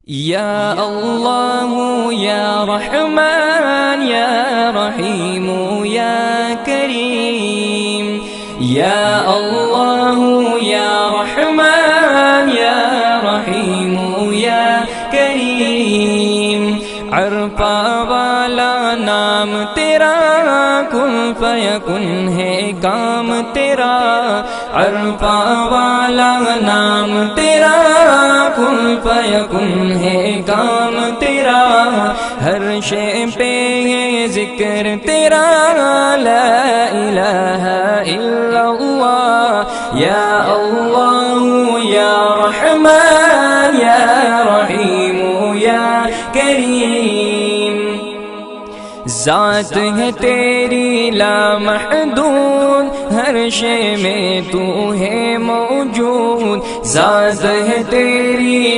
یا اللہ یا رحمان یا رحیم یا کریم، یا اللہ یا رحمان یا رحیم یا کریم، عرفہ والا نام تیرا، کن فیکن ہے کام تیرا، عرفہ والا نام تیرا، کن فیکن ہے کام تیرا، ہر شے پہ ہے ذکر تیرا، لا الہ الا اللہ، یا اللہ یا رحمان یا رحیم یا کریم، ذات ہے تیری لامحدود، ہر شے میں تو ہے موجود، ذات ہے تیری